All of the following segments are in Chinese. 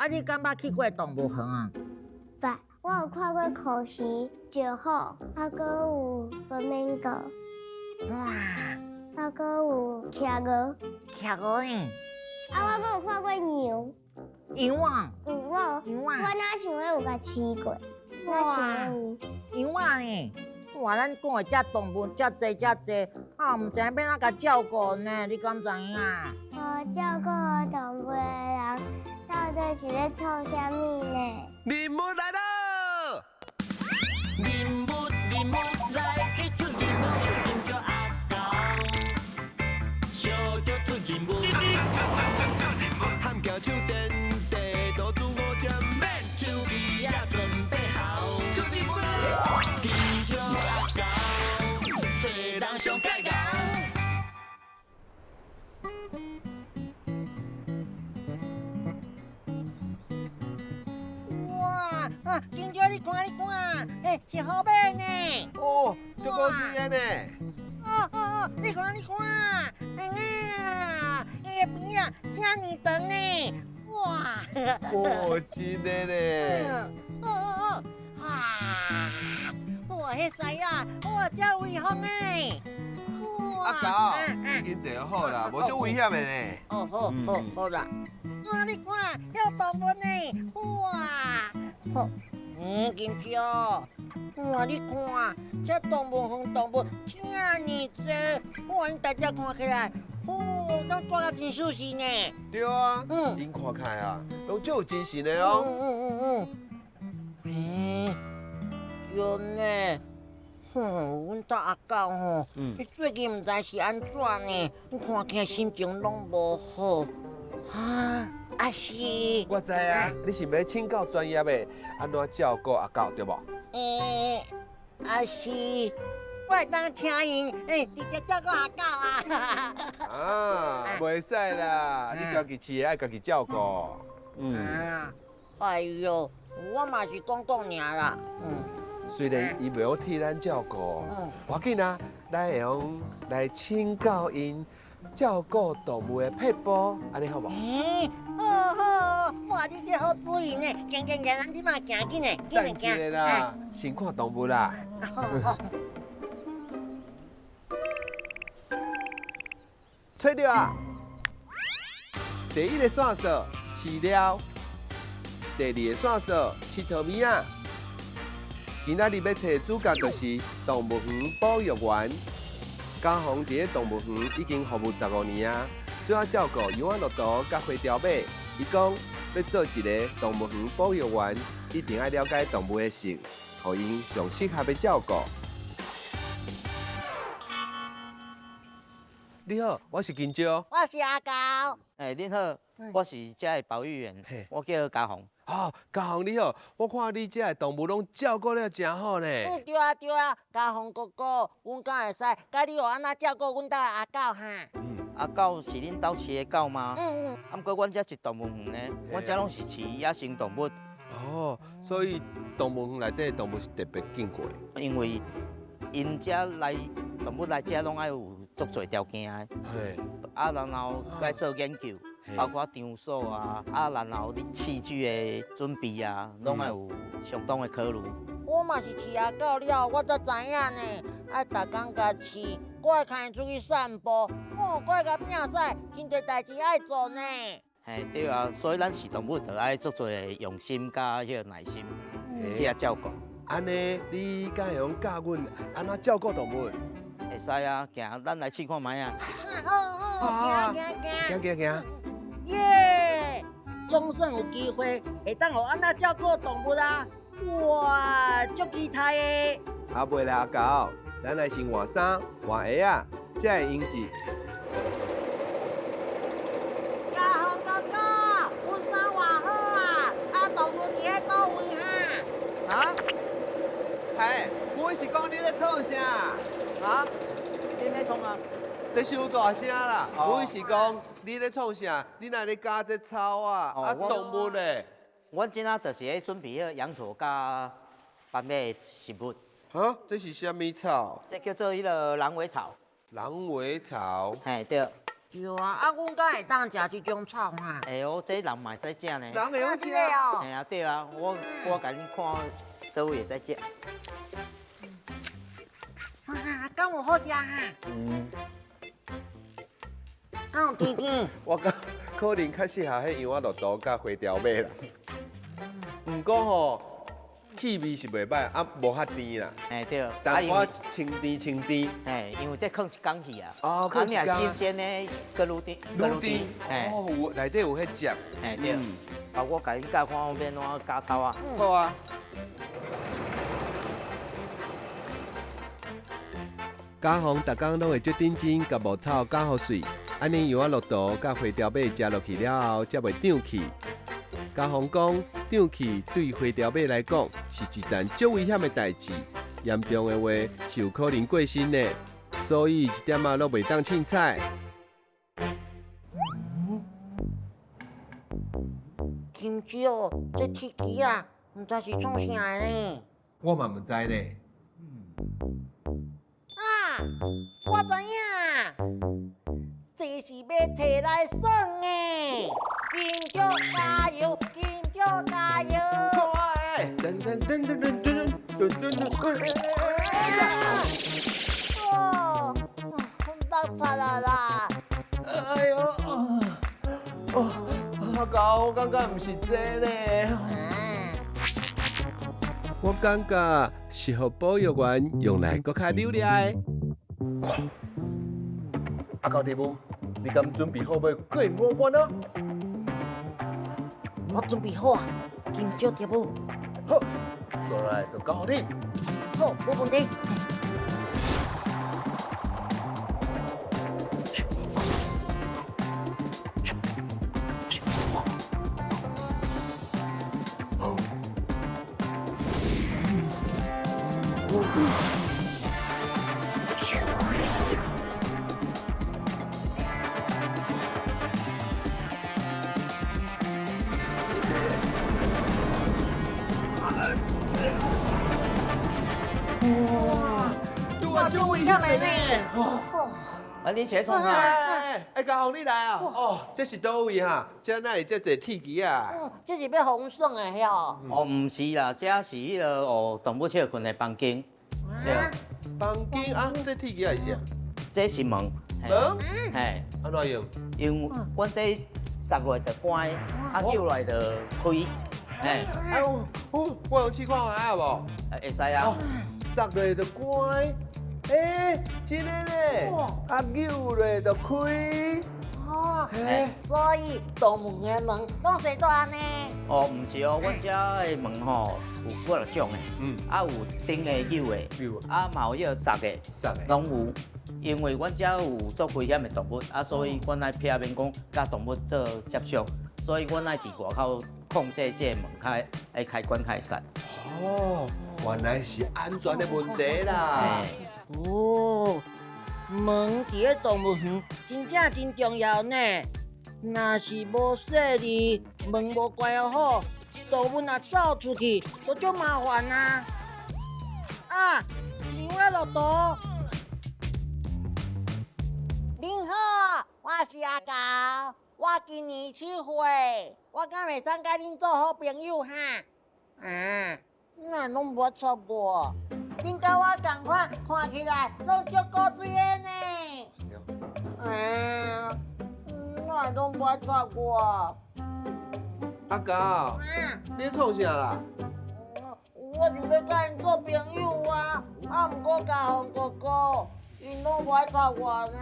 你敢捌去过动物园啊？爸，我有看过口鱼、石虎，还有flamingo，哇，还有企鹅，企鹅呢？我还有看过牛。羊啊，我哪想要有甲饲过，哪想有。羊啊呢？哇，咱讲的遮动物遮济，唔知要哪甲照顾呢？你敢知影？照顾动物的人，到底是咧创啥物呢？任务来了！任务来去出任务，跟着阿公，小就出任务。喊叫手电地，都自我占免，手机也准备好，出任务，跟着阿公，做人上盖高。金姐，你看，是好买呢。哦，足够水的呢。你看，伊个边啊，遮尔长呢。哇！哦，真的呢。哇，迄使啊，哇，遮威风呢。阿狗，已经坐好啦，无足危险的呢。好啦。你看，遐动物呢，哇！金姐，哇，你看，这动物园动物遮尔多，哇，大家看起来，拢住得真舒适呢。对啊，因看起来啊，拢足有精神的哦。对呢。阮家阿狗吼，伊最近毋知是安怎呢，看起来心情拢无好。啊是。我知啊，你是要请教专业的安怎照顾阿狗对无？是，我会当请因直接照顾阿狗啊。袂使啦，你家己饲的爱家己照顾。哎呦，我嘛是讲尔啦。虽然伊袂好替咱照顾，要紧啊，咱会用来请教因照顾动物的撇步，安尼好无？好，哇，你这好主意呢，行，咱即马行紧嘞，等一下啦，先看动物啦。找到啊！第一个线索饲料，第二个线索佚佗物仔。今仔日要找的主角就是动物园保育员。嘉宏伫个动物园已经服务15年啊，主要照顾羊仔、骆驼、甲花雕马。伊讲要做一个动物园保育员，一定要了解动物的性，互因上适合的照顾。你好，我是金蕉。我是阿狗。恁好，我是遮的保育员，我叫嘉宏。嘉宏你好，我看你遮的动物拢照顾了真好呢。对啊，嘉宏哥哥，阮敢会使教你安怎照顾阮家阿狗哈？阿狗是恁兜饲的狗吗？啊，毋过阮遮是动物园呢，阮遮拢是饲野生动物。所以动物园内底的动物是特别珍贵。因为因遮来动物来遮拢爱有足侪条件的。然后该做研究。包括场所啊，然后你饲具的准备啊，拢要有相当的考虑。我嘛是饲阿狗了，我才知影呢。爱逐工甲饲，我会牵伊出去散步，我会甲拼赛，真侪代志爱做呢。对啊，所以咱饲动物就爱足侪的用心甲迄个耐心去遐照顾。安尼，你敢会用教阮安怎照顾动物？会使啊，行，咱来试看卖啊。好，行。耶！总算有机会会当互安那照顾动物啦！哇，足期待的！袂啦，阿狗，咱来先换衫、换鞋啊，才会用字。嘉宏哥哥，阮衫换好啊，动物伫咧倒位哈？我是讲你咧创啥？恁咧创啊？这伤大声啦！我是讲。你咧创啥？你哪咧加这草啊？动物咧？阮今仔就是咧准备迄羊驼甲斑马的食物。这是啥物草？这叫做迄个狼尾草。狼尾草。对。对啊，阮敢会当食这种草哈？哎呦，这人嘛会使食呢。人会好食这个哦哎。呀，对啊，我甲恁看倒位会使食。啊，敢有好食哈？嗯，敢有甜甜？我感可能较适合迄羊仔肉豆甲花雕马啦。毋过吼，气味是袂歹，啊无遐甜啦，哎对，但我因为清甜。哎，因为这放一工去啊。哦放一工啊，你若新鲜的，搁愈甜，愈甜，哎哦，有内底有迄汁。哎对。啊，我甲恁教看我要怎加草啊。好啊。嘉宏逐工拢会足认真，甲牧草剪好水，安尼羊仔落豆甲花雕马食落去了后，才袂长气。嘉宏讲，长气对花雕马来讲是一件足危险的代志，严重的话是有可能过身的，所以一点仔都袂当凊彩。金蕉，这铁枝啊，毋知是创啥的呢？我嘛毋知呢。啊，我知影，这是要摕来耍的。金蕉加油，金蕉加油！噔噔噔噔噔噔噔噔噔。哦，当惨了啦！哎呦，我搞，我感觉毋是这呢。我感觉是互保育员用来搁较溜咧的。阿高弟母，你敢准备好要过五关啊？我准备好啊，金蕉贴布，好，所来就交互你。好，没问题。哇，这危险的呢！啊，你先创啥？哎，嘉宏你来啊！哦，这是倒位哈？这哪会这侪铁枝啊？这是要红爽的遐。哦，毋是啦，这是迄个哦，动物园困的房间。对，房间啊，这铁枝还是啥？这是门。嘿门？嘿，安怎用？因为阮这杀落就关，啊叫来就开。嘿，哎呦，我用试看下好无？会使啊。杀落就关，真的呢，啊扭落就开。哦，嘿，所以动物园门拢是大安尼。哦，毋是哦，阮遮的门吼有几落种的，啊有顶的、扭的，啊嘛有迄个杂的，杀的。拢有。因为阮遮有足危险的动物，啊，所以阮爱避免讲甲动物做接触，所以阮爱伫外口控制这个门开，爱开关开散。哦，原来是安全的问题啦。哦，门伫咧动物园真正真重要呢。若是无细腻，门无关好，动物若走出去，就足麻烦啊！啊，牛仔落肚。您好，我是阿高，我今年7岁，我敢会当甲恁做好朋友哈？啊，那拢无错过。恁甲我同款，看起来拢足古锥的呢。那拢无错过。阿高，啊，你创啥啦？我是要甲因做朋友啊，毋过嘉宏哥哥，因拢无爱睬我呢。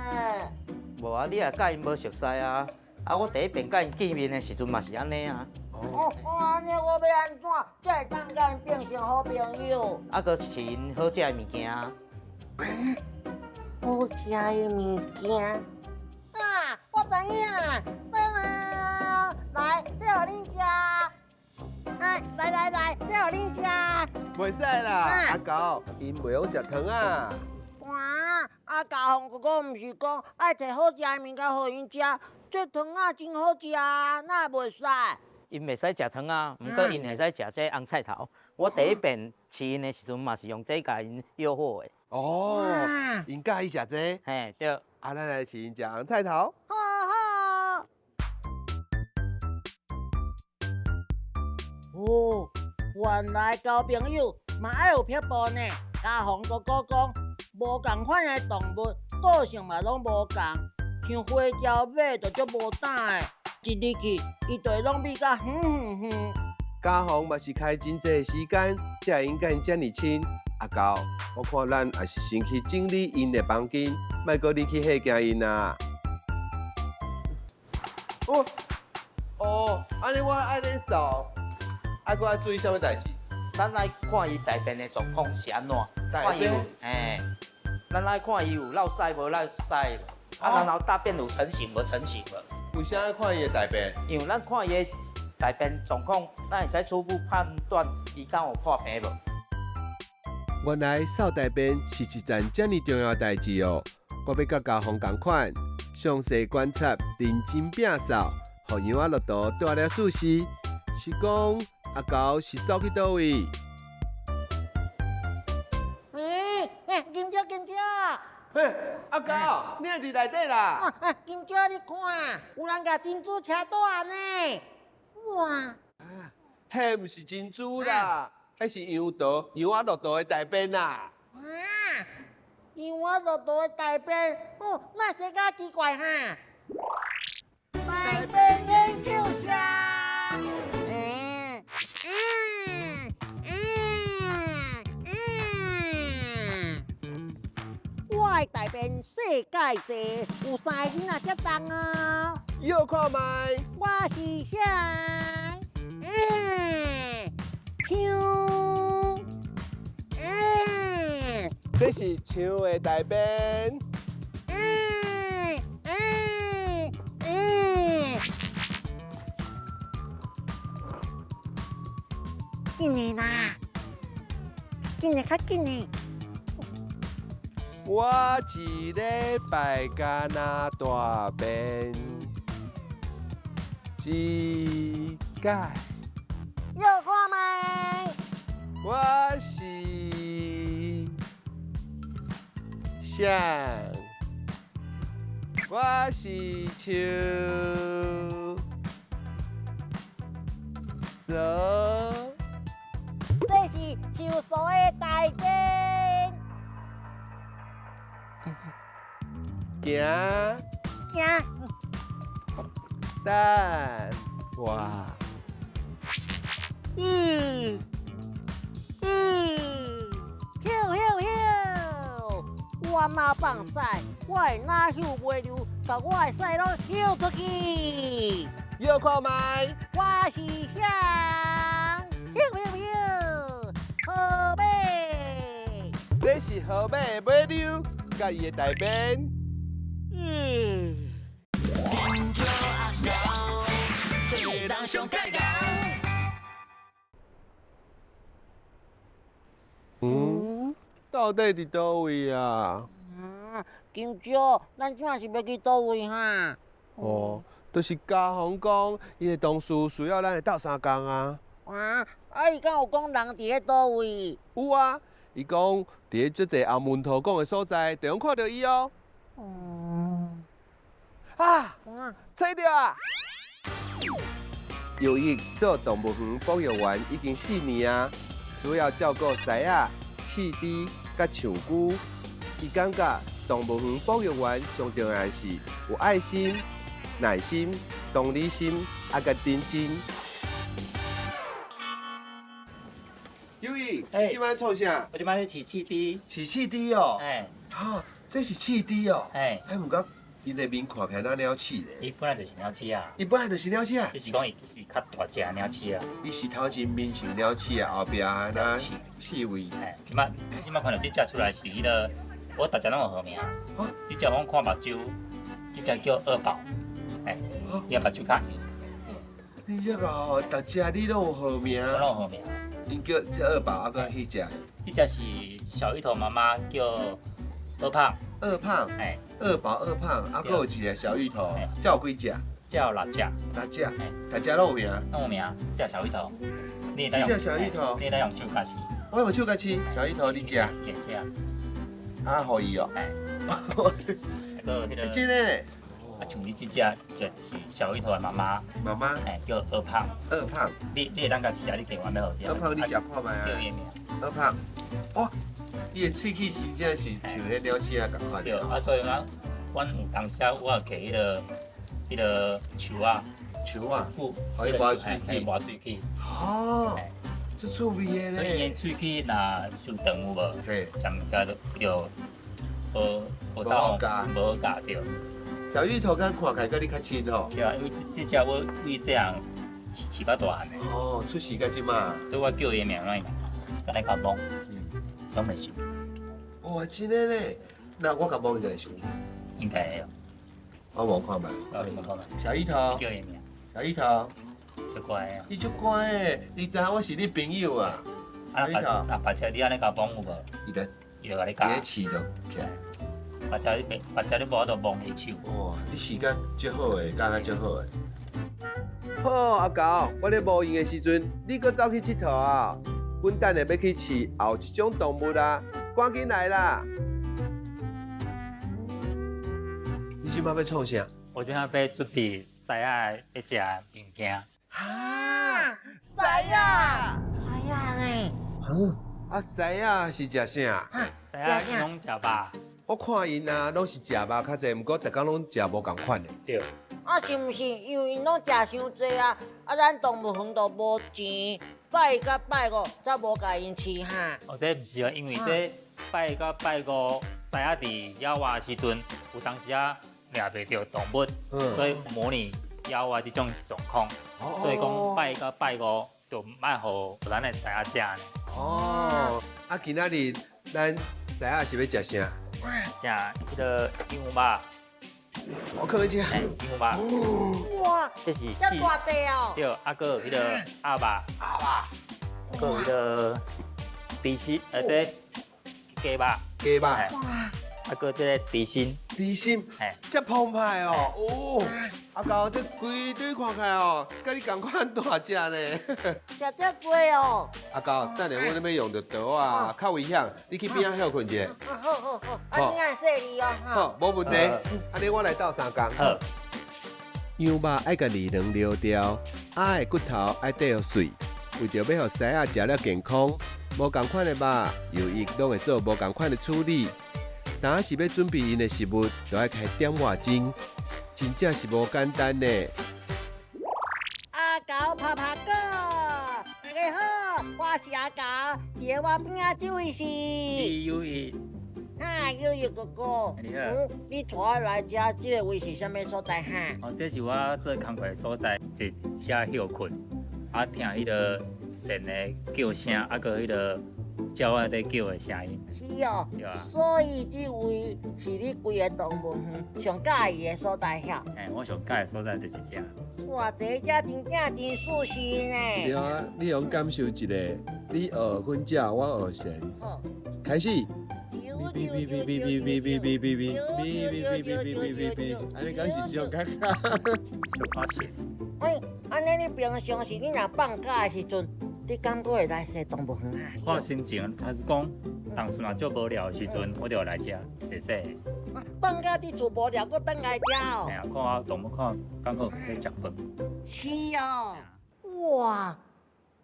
无啊，你也甲因无熟悉啊。啊，我第一遍甲因见面的时阵嘛是安尼啊。安尼我要安怎才会当甲因变成好朋友？啊，搁饲因好食的物件啊。好食的物件啊！我知影，来，这互恁食。来，这互恁食。袂使啦，阿高，因袂晓食糖啊。啊，嘉宏哥哥毋是讲爱摕好食的物件互因食，这糖啊真好食啊，哪会袂使？因袂使食糖啊，毋过因会使食这红菜头。我第一遍饲因的时阵嘛是用这甲因诱惑的。哦，因介意食这？嘿，对。咱来请食红菜头。好好。哦，原来交朋友嘛爱有撇步呢。家宏哥哥讲，无共款的动物个性嘛拢无共，像花椒马就足无胆的，一入去伊就会拢比甲远。家宏嘛是开真济时间，才会应甲因遮尔亲。阿高，我看咱也是先去整理因的房间，莫搁你去吓惊因啊。安尼我爱恁扫，还搁爱注意啥物代志？咱来看伊大便的状况是安怎？看伊有，咱来看伊有落屎无落屎，然后大便有成型无成型无？为啥要看伊的大便？因为咱看伊的大便状况，咱会使初步判断伊敢有破皮无。原来扫大便是一件这么重要的代志哦！我要甲家宏同款，详细观察，认真摒扫，互杨仔落图带了事实。是讲阿高是走去倒位？金姐，金姐，嘿，阿高，你也伫内底啦？金姐，你看，有人甲珍珠车倒安呢。哇！迄毋是珍珠啦，迄是杨桃，杨仔落图的大便啦。杨仔落图的大便，那这个奇怪哈。大便研究社。我的大便世界地，有3个囡仔接动啊。又看麦，我是啥？枪。这是枪的大便。紧的啦，紧的较紧的。我一礼拜敢若大便一届。又看麦。我是啥？我是树。这是树树的大便。行。等我。我若放屎，我会哪嗅袂溜，把我的屎拢嗅出去。又看麦。我是啥？河马。这是河马的尾溜，甲伊的大便。到底伫倒位啊？金姐，咱即马是要去倒位哈？就是家宏讲，伊的同事需要咱来斗相共啊。伊敢有讲人伫咧倒位？有啊，伊讲伫咧足侪红门头讲的所在，地方看到伊哦。猜到啊！有意做动物园保育员已经4年啊，主要照顾狮仔、刺猪、甲象龟。伊感觉动物园保育员上重要的是有爱心、耐心、同理心，甲认真。友谊，你即摆创啥？我即摆咧饲刺猪。饲刺猪哦。这是刺猪哦。毋过伊的面看起来哪鸟刺咧？伊本来就是鸟鼠啊。伊本来就是鸟刺啊。只是讲伊是较大只鸟鼠啊。伊是头前面像鸟刺啊，后壁那刺猬。即摆看到这只出来是迄个，我大家拢有号名。这只我看目睭，这只叫二宝。伊目睭较圆。你这个哦，大只你拢有号名。我拢有号名。因叫这二宝，啊个迄只。这只是小芋头妈妈叫二胖。二胖。二宝二胖，啊个有一个小芋头，这有几只？这有6只。6只。大只拢有名。拢有名，这小芋头。这只小芋头。你得用手甲饲。我用手甲饲，小芋头你食。也这样。互伊哦。个迄个，真的。啊，像你这只就是小芋头的妈妈，妈妈，叫二胖。二胖，你会当家饲啊？你给我要好食。二胖，你食看卖啊？叫伊名。二胖，哦，伊的喙齿真正是像迄鸟鼠啊共款。对，啊，所以讲，阮有当时我有摕迄个树啊，树啊，互互伊磨喙齿磨喙齿。哦，这趣味的所以咧。因喙齿若受长有无？嘿，食物件就无好教无好教着。小芋头敢看起来甲你较亲吼。对啊，因为这只我为细汉饲到大汉的，哦，出世到即嘛。所以我叫伊名哪样？甲来甲摸，想袂想？哇，真的咧。那我甲摸一个想，应该会哦。我摸看卖。我你看看，小芋头，叫伊名，小芋头，就乖啊。你足乖的，你知影我是你朋友啊。小芋头，白车你安尼甲摸有无？伊在伊就甲你伊咧教。饲着起来。白车你无就摸伊手。哇，你饲甲足好诶，教甲足好诶。好，阿高，我咧无闲诶时阵，你搁走去佚佗啊？阮等下要去饲后一种动物啊，赶紧来啦！你即摆要创啥？我今仔要准备西仔要食物件。啊，谁呀？谁呀呢？啊，西啊是食啥？西仔伊拢食吧？我看因啊，拢是食肉较济，毋过逐工拢食无共款的。对。啊，是毋是因为因拢食伤济啊？啊，咱动物园都无钱，拜一甲拜五才无甲因饲哈。哦，这毋是哦，因为这拜到拜五，西仔伫野外时阵，有当时啊掠袂着动物，所以模拟野外这种状况。所以讲拜到拜五，就卖互咱的西仔食呢。哦，啊，今仔日咱西啊是要食啥？食迄个鹦鹉肉，我看要食。鹦鹉肉，哇，这是遮大块哦。对，啊，搁有迄个鸭肉，搁有迄个猪心，这鸡肉，鸡肉，哇，啊，搁这个猪心，猪心，嘿，这澎湃哦，哦，阿高，这规堆看起来哦，甲你同款大只呢。食遮贵哦。阿高，等下我那边用着刀啊，较危险，你去边仔休困者。啊，好好好，啊，你爱说你哦，哈。好，无问题。安尼我来斗3工。好。羊肉爱甲2两撩掉，鸭的骨头爱缀互碎，为着要互西仔食了健康，无共款的肉油液拢会做无共款的处理。当是要准备因的食物，就爱开点外钟，真正是无简单呢。阿狗拍拍哥，大家好，我是阿狗，伫我边仔这位是。有伊，哈，悠悠哥哥，你好你带我来遮这个位是啥物所在哈？哦，这是我做工课的所在，坐车休困，啊，听迄个神的叫声，啊，搁迄个鸟仔在叫的声音。是哦对啊，所以这位是你规个动物园上介意的所在遐。我上喜的所在就是这。哇，这遮真正真舒适呢。啊，你用感受一下，你学阮只，我学神。好，开始。啾哔哔哔哔哔哔哔哔哔哔哔哔哔哔哔，安尼敢是上感觉？就发现，哎，安尼你平常时你若放假的时阵，你敢过会来踅动物园啊？我心情还是讲，当初若足无聊的时阵，我就来遮踅踅。放假伫厝无聊，搁等来遮哦哎。呀，看下动物，看刚好在食饭。是哦。哇，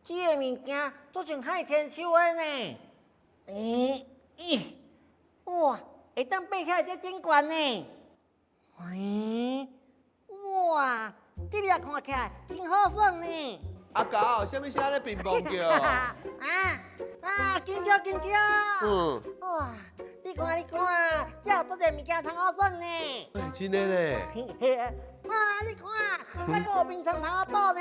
这个物件做成海千手的呢。哇，会当爬起来这顶悬呢。哇，这粒看起来真好耍呢。阿高，什么声咧乒乓叫？紧招紧招。哇，你看，这有多侪物件通好耍呢。哎，真的呢。哇，你看，还有冰床通好倒呢。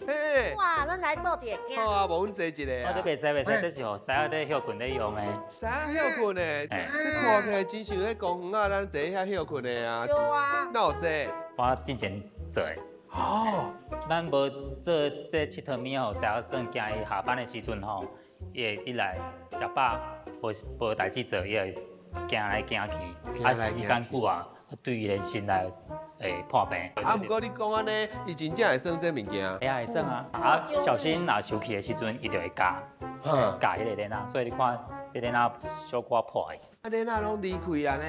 嘿，哇，咱来倒一个好啊，无阮坐一个啊。我这袂使，这是互西仔在休困咧用的。啥休困的？这看起来真像咧公园啊，咱坐遐休困的啊。有啊。哪有这？我之前做的。哦。咱无做这佚佗物吼，西仔算惊伊下班的时阵吼，伊会一来食饱，无代志做，伊会行来行去，啊时间久啊，对伊的心内会破病。啊，不过你讲安尼，伊真正会算这物件。会啊会算啊，啊小心若生气的时阵，伊就会咬迄个链啊，所以你看在那小可破的。啊，你哪拢离开啊呢？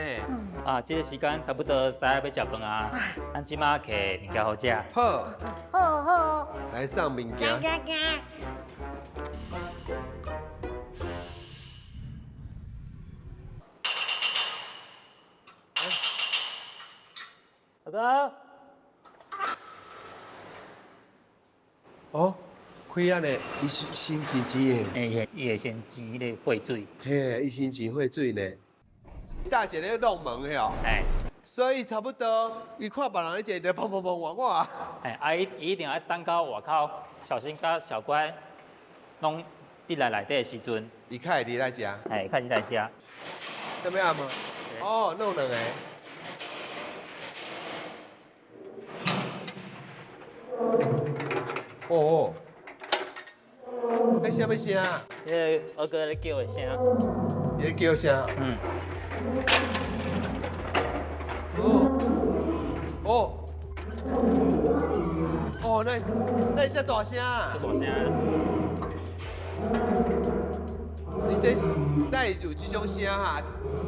啊，这个时间差不多3要吃饭啊，咱即马摕物件好食。好，好好，来送物行件。行行。大哥，哦，开啊呢，伊新钱钱的，伊会先煎迄个沸水，嘿，伊新钱会水呢。大姐咧弄门的哦，哎所以差不多，伊看别人咧坐，就砰砰砰往我啊。哎，啊伊一定要等到外口，小新甲小乖拢伫内底的时阵，伊开始来食，哎，开始来食。怎么样嘛？哦，弄两个。哦，那什么声？迄个二哥咧叫的声，你在叫声？嗯，哦，哦，那你这大声啊？这大声，你这是那有这种声哈？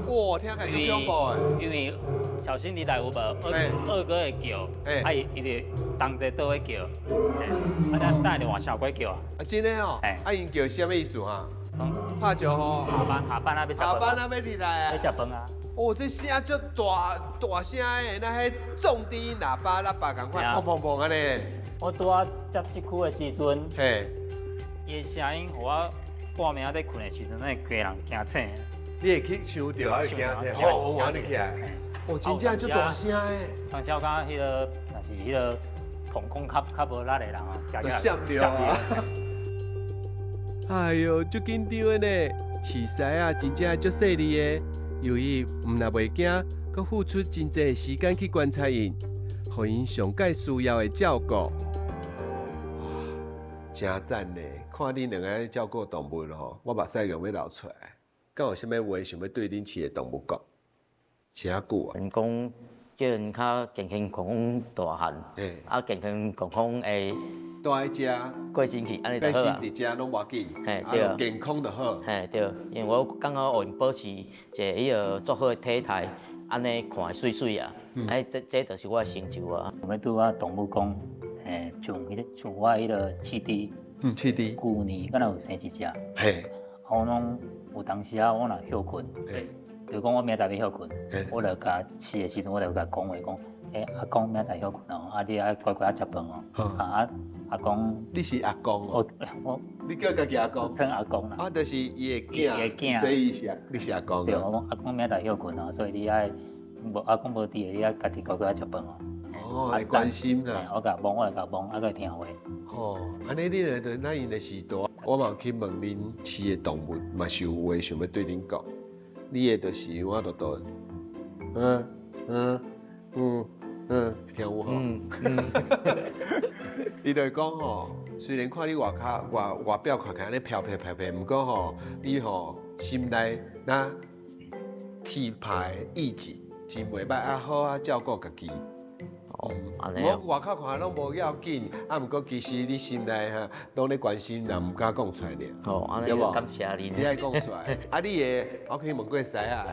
哇，听起来就恐怖的。因为小新你内有无？嘿二哥会叫，嘿啊伊就同齐都会叫，啊咱等下换小乖叫啊，啊，真的哦。嘿啊，因叫什么意思哈？嗯，拍招呼。下班啊要食饭，下班啊要入来要啊。食饭啊，哦，这声足大声的，那迄重低喇叭共款，砰砰砰安尼。我拄啊接这区的时阵，嘿，伊的声音，互我半暝在困的时阵，那家人惊醒。你会去想到，还会惊者，吼，安尼起来。哦，真正足大声的。当时我感觉迄个，若是迄个瞳孔较无力的人哦，就闪着啊！哎哟，足紧张的呢，饲狮啊，真正足细腻的。由于毋若袂惊，佮付出真侪时间去观察因，互因上界需要的照顾。真赞呢！看恁两个照顾动物咯，我目屎用要流出来。敢有啥物话想要对恁饲的动物讲？是啊久啊？因讲叫因较健康康康大汉，嘿，啊健康康康会都爱食，过身去，安尼就但是好啊。伫遮拢无要紧，嘿对啊健康就好。嘿对，因为我感觉互因保持一个迄个足好的体态，安尼看会水水啊，哎这就是我的成就啊。我们拄啊动物讲，像我迄个饲猪，饲猪，旧年敢若有生一只，嘿，我拢有当时啊，我若休困，嘿，比如讲我明仔载要休困嘿，我就甲饲的时阵，我就甲讲话讲，阿公明仔载休困哦，啊你爱乖乖啊食饭哦，好阿公，你是阿公哦，我你叫家己阿公，称阿公啦。啊，就是伊的伊的囝，囝所以你是阿公对，啊。我讲阿公明仔载休困哦，所以你爱无阿公无伫的，你爱家己乖乖啊食饭哦。哦，来关心嘿啦。我甲问，我就甲问，啊，佮听话。哦，安尼恁个就咱因的时代，我嘛有去问恁饲的动物，嘛是有话想要对恁讲。你的就是我都，听有吼。伊就会讲吼，虽然看你外表看起来安尼飘飘飘飘，毋过吼，你吼心内那气派意志真袂歹，啊好啊照顾家己。哦，安尼我哦。外口看拢无要紧，啊，毋过其实你心内哈，拢咧关心，但毋敢讲出来尔。好，安尼对无感谢你。你爱讲出来，啊，你的我去问过师啊，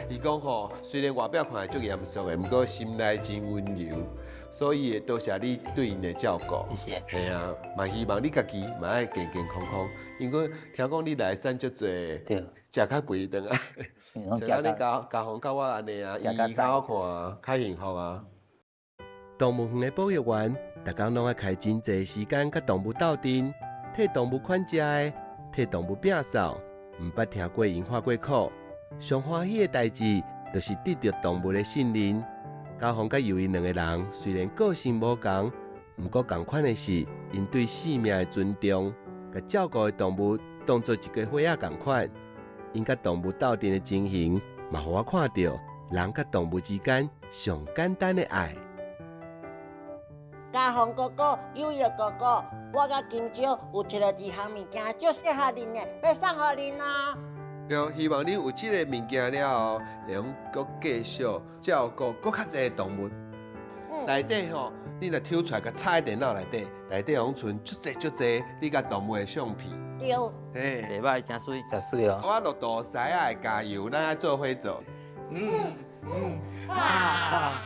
伊讲吼，虽然外表看来足严肃的，毋过心内真温柔，所以会多谢你对因的照顾。谢谢。系啊，嘛希望你家己嘛爱健健康康，因为听讲你来山足济，对，食较肥顿啊。像安尼家访甲我安尼啊，伊较好看，较幸福啊。动物园的保育员，逐工拢爱开真侪时间甲动物斗阵，替动物款食的，替动物摒扫，毋捌听过因发过苦。上欢喜的代志，就是得到动物的信任。家访甲友因两个人虽然个性无同，毋过同款的是，因对生命的尊重，甲照顾的动物当做一个伙仔同款。因甲动物斗阵的情形，嘛，互我看到人甲动物之间上简单的爱。嘉宏哥哥、友友哥哥，我甲金蕉有找到一项物件，足适合恁的，要送互恁哦。对，希望你有这个物件了后，会用搁继续照顾搁较侪动物。内底吼，你若抽出来，甲插在电脑内底，内底拢存足侪你甲动物的相片。对，嘿，袂歹，真水。真水哦。我落大西啊，加油，咱爱做伙做。啊。